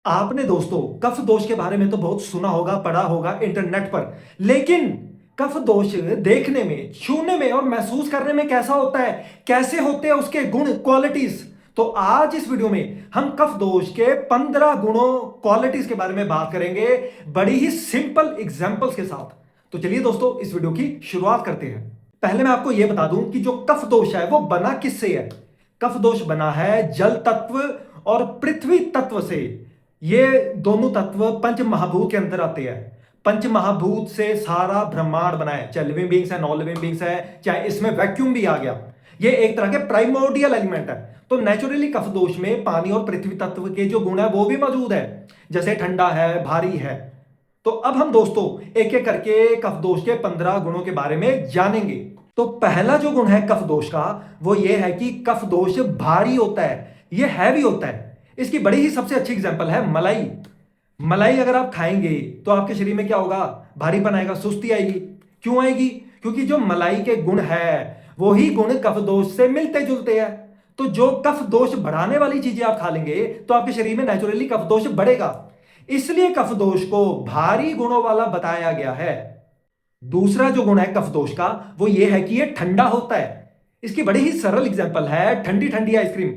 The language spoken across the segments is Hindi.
आपने दोस्तों कफ दोष के बारे में तो बहुत सुना होगा, पढ़ा होगा इंटरनेट पर। लेकिन कफ दोष देखने में, छूने में और महसूस करने में कैसा होता है, कैसे होते हैं उसके गुण, क्वालिटीज। तो आज इस वीडियो में हम कफ दोष के 15 गुणों, क्वालिटीज के बारे में बात करेंगे, बड़ी ही सिंपल एग्जांपल्स के साथ। तो चलिए दोस्तों, इस वीडियो की शुरुआत करते हैं। पहले मैं आपको यह बता दूं कि जो कफ दोष है वो बना किससे है। कफ दोष बना है जल तत्व और पृथ्वी तत्व से। ये दोनों तत्व पंच महाभूत के अंदर आते हैं। पंच महाभूत से सारा ब्रह्मांड बना है, चाहे लिविंग बींग्स है, नॉन लिविंग बींग्स है, चाहे इसमें वैक्यूम भी आ गया। ये एक तरह के प्राइमोर्डियल एलिमेंट है। तो नेचुरली कफ दोष में पानी और पृथ्वी तत्व के जो गुण है वो भी मौजूद है, जैसे ठंडा है, भारी है। तो अब हम दोस्तों एक एक करके कफ दोष के 15 गुणों के बारे में जानेंगे। तो पहला जो गुण है कफ दोष का, वो ये है कि कफ दोष भारी होता है, ये हैवी होता है। इसकी बड़ी ही सबसे अच्छी एग्जांपल है मलाई। मलाई अगर आप खाएंगे तो आपके शरीर में क्या होगा, भारीपन आएगा, सुस्ती आएगी। क्यों आएगी? क्योंकि जो मलाई के गुण है वो ही गुण कफ दोष से मिलते जुलते हैं। तो जो कफ दोष बढ़ाने वाली चीजें आप खा लेंगे तो आपके शरीर में नेचुरली कफ दोष बढ़ेगा। इसलिए कफ दोष को भारी गुणों वाला बताया गया है। दूसरा जो गुण है कफ दोष का, वो ये है कि ये ठंडा होता है। इसकी बड़ी ही सरल एग्जांपल है ठंडी ठंडी आइसक्रीम।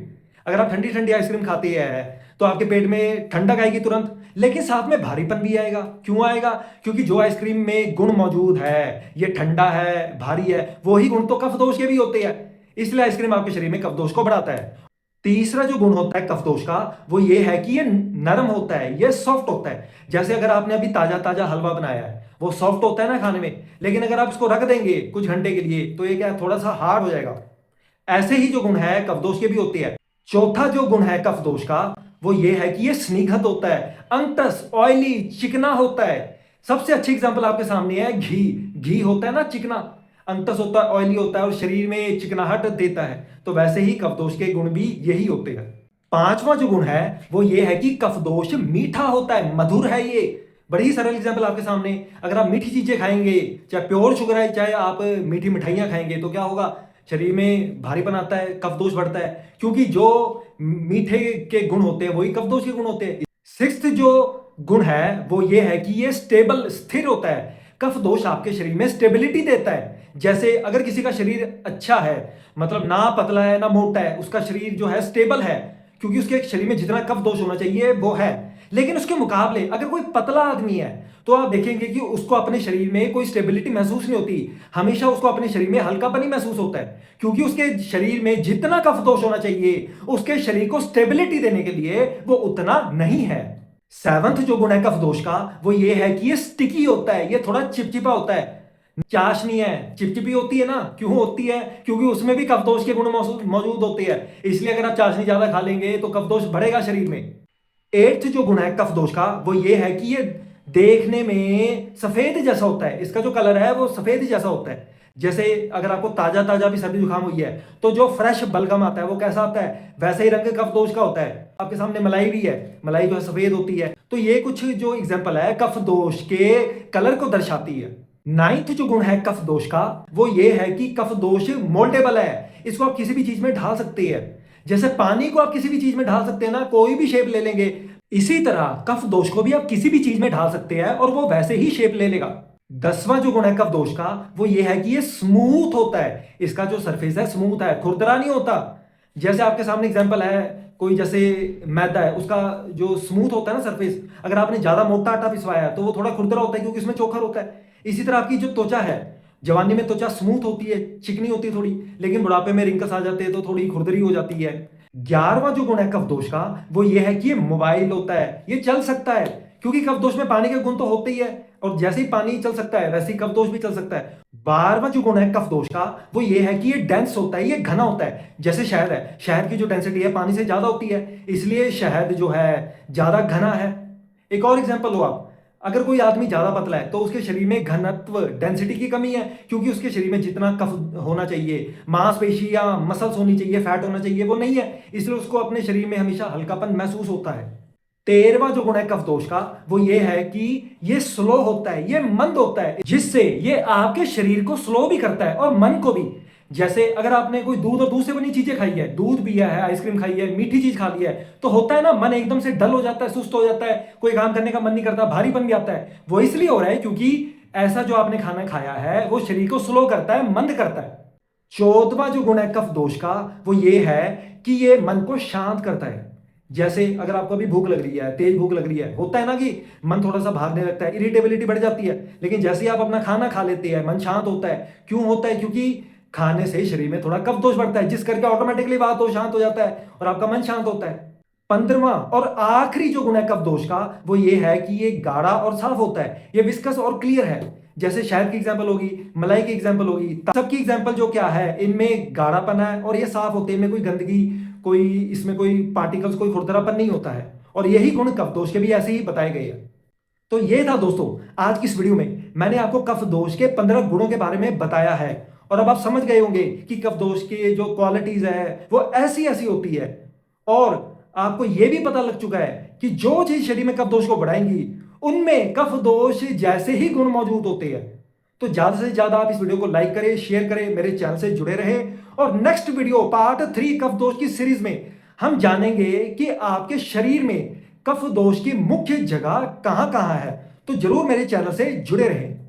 अगर आप ठंडी ठंडी आइसक्रीम खाते हैं तो आपके पेट में ठंडक आएगी तुरंत, लेकिन साथ में भारीपन भी आएगा। क्यों आएगा? क्योंकि जो आइसक्रीम में गुण मौजूद है, ये ठंडा है, भारी है, वही गुण तो कफ दोष के भी होते हैं। इसलिए आइसक्रीम आपके शरीर में कफ दोष को बढ़ाता है। तीसरा जो गुण होता है कफ दोष का, वो ये है कि ये नरम होता है, ये सॉफ्ट होता है। जैसे अगर आपने अभी ताजा ताजा हलवा बनाया है, वो सॉफ्ट होता है ना खाने में, लेकिन अगर आप इसको रख देंगे कुछ घंटे के लिए तो ये क्या, थोड़ा सा हार्ड हो जाएगा। ऐसे ही जो गुण है कफ दोष के भी होते हैं। चौथा जो गुण है कफ दोष का, वो ये है कि ये स्निग्ध होता है, अंतस, ऑयली, चिकना होता है। सबसे अच्छी एग्जांपल आपके सामने है घी। घी होता है ना चिकना, अंतस होता है, ऑयली होता है और शरीर में चिकनाहट देता है। तो वैसे ही कफ दोष के गुण भी यही होते हैं। पांचवा जो गुण है वो ये है कि कफ दोष मीठा होता है, मधुर है। ये बड़ी ही सरल एग्जांपल आपके सामने। अगर आप मीठी चीजें खाएंगे, चाहे प्योर शुगर है, चाहे आप मीठी मिठाइयां खाएंगे, तो क्या होगा, शरीर में भारीपन आता है, कफ दोष बढ़ता है। क्योंकि जो मीठे के गुण होते हैं वही कफ दोष के गुण होते हैं। सिक्स्थ जो गुण है वो ये है कि ये स्टेबल, स्थिर होता है। कफ दोष आपके शरीर में स्टेबिलिटी देता है। जैसे अगर किसी का शरीर अच्छा है, मतलब ना पतला है ना मोटा है, उसका शरीर जो है स्टेबल है, क्योंकि उसके शरीर में जितना कफ दोष होना चाहिए वो है। लेकिन उसके मुकाबले अगर कोई पतला आदमी है तो आप देखेंगे कि उसको अपने शरीर में कोई स्टेबिलिटी महसूस नहीं होती। हमेशा उसको अपने शरीर में हल्कापन ही महसूस होता है, क्योंकि उसके शरीर में जितना कफ दोष होना चाहिए उसके शरीर को स्टेबिलिटी देने के लिए वो उतना नहीं है। सेवंथ जो गुण है कफ दोष का, वो ये है कि ये स्टिकी होता है, ये थोड़ा चिपचिपा होता है। चाशनी है, चिपचिपी होती है ना, क्यों होती है? क्योंकि उसमें भी कफ दोष के गुण मौजूद होते हैं। इसलिए अगर आप चाशनी ज्यादा खा लेंगे तो कफ दोष बढ़ेगा शरीर में। एट्थ जो गुण है कफ दोष का, वो ये है कि ये देखने में सफेद जैसा होता है। इसका जो कलर है वो सफेद जैसा होता है। जैसे अगर आपको ताजा ताजा भी सर्दी जुकाम हुई है तो जो फ्रेश बलगम आता है वो कैसा आता है, वैसे ही रंग कफ दोष का होता है। आपके सामने मलाई भी है, मलाई जो है सफेद होती है। तो ये कुछ जो एग्जांपल है कफ दोष के कलर को दर्शाती है। नाइन्थ जो गुण है कफ दोष का, वो ये है कि कफ दोष मोल्डेबल है। इसको आप किसी भी चीज में ढाल सकते हैं। जैसे पानी को आप किसी भी चीज में ढाल सकते हैं ना, कोई भी शेप ले लेंगे, इसी तरह कफ दोष को भी आप किसी भी चीज में ढाल सकते हैं और वो वैसे ही शेप ले लेगा। 10वां जो गुण है कफ दोष का, वो ये है कि ये स्मूथ होता है। इसका जो सरफेस है स्मूथ है, खुरदरा नहीं होता। जैसे आपके सामने एग्जांपल है, कोई जैसे मैदा है, उसका जो स्मूथ होता है ना सरफेस, अगर आपने ज्यादा मोटा आटा पिसवाया है तो वो थोड़ा खुरदरा होता है, क्योंकि उसमें चोखर होता है। इसी तरह आपकी जो त्वचा है, जवानी में त्वचा स्मूथ होती है, चिकनी होती है थोड़ी, लेकिन बुढ़ापे में रिंकल्स आ जाते हैं तो थोड़ी खुरदरी हो जाती है। 11वां जो गुण है कफ दोष का, वो ये है कि ये मोबाइल होता है, ये चल सकता है। क्योंकि कफ दोष में पानी के गुण तो होते ही है, और जैसे ही पानी चल सकता है वैसे ही कफ दोष भी चल सकता है। 12वां जो गुण है कफ दोष का, वो ये है कि ये डेंस होता है, ये घना होता है। जैसे शहद है, शहद की जो डेंसिटी है पानी से ज्यादा होती है, इसलिए शहद जो है ज्यादा घना है। एक और एग्जांपल लो आप, अगर कोई आदमी ज्यादा पतला है तो उसके शरीर में घनत्व, डेंसिटी की कमी है, क्योंकि उसके शरीर में जितना कफ होना चाहिए, मांसपेशी या मसल्स होनी चाहिए, फैट होना चाहिए, वो नहीं है। इसलिए उसको अपने शरीर में हमेशा हल्कापन महसूस होता है। 13वां जो गुण है कफ दोष का, वो ये है कि ये स्लो होता है, ये मंद होता है, जिससे ये आपके शरीर को स्लो भी करता है और मन को भी। जैसे अगर आपने कोई दूध और दूध से बनी चीजें खाई है, दूध पिया है, आइसक्रीम खाई है, मीठी चीज खा ली है, तो होता है ना मन एकदम से डल हो जाता है, सुस्त हो जाता है, कोई काम करने का मन नहीं करता, भारीपन भी आता है। वो इसलिए हो रहा है क्योंकि ऐसा जो आपने खाना खाया है वो शरीर को स्लो करता है, मंद करता है। 14वां जो गुण है कफ दोष का वो ये है कि ये मन को शांत करता है। जैसे अगर आपको अभी भूख लग रही है, तेज भूख लग रही है, होता है ना कि मन थोड़ा सा भागने लगता है, इरिटेबिलिटी बढ़ जाती है। लेकिन जैसे ही आप अपना खाना खा लेते हैं मन शांत होता है। क्यों होता है? क्योंकि खाने से शरीर में थोड़ा कफ दोष बढ़ता है, जिस करके ऑटोमेटिकली बात हो शांत हो जाता है और आपका मन शांत होता है। 15वां और आखिरी जो गुण है कफ दोष का वो ये है कि ये गाढ़ा और साफ होता है, ये विस्कस और क्लियर है। जैसे शहद की एग्जांपल होगी, मलाई की एग्जांपल होगी, सबकी एग्जांपल जो क्या है, इनमें गाढ़ापन है और ये साफ होते हैं, इनमें कोई गंदगी, कोई इसमें कोई पार्टिकल्स, कोई खुरदरापन नहीं होता है। और यही गुण कफ दोष के भी ऐसे ही बताए गए हैं। तो ये था दोस्तों आज की इस वीडियो में मैंने आपको कफ दोष के 15 गुणों के बारे में बताया है। और अब आप समझ गए होंगे कि कफ दोष की जो क्वालिटीज है वो ऐसी ऐसी होती है। और आपको यह भी पता लग चुका है कि जो चीज शरीर में कफ दोष को बढ़ाएंगी उनमें कफ दोष जैसे ही गुण मौजूद होते हैं। तो ज्यादा से ज्यादा आप इस वीडियो को लाइक करें, शेयर करें, मेरे चैनल से जुड़े रहें। और नेक्स्ट वीडियो पार्ट 3 कफ दोष की सीरीज में हम जानेंगे कि आपके शरीर में कफ दोष की मुख्य जगह कहां कहां है। तो जरूर मेरे चैनल से जुड़े रहें।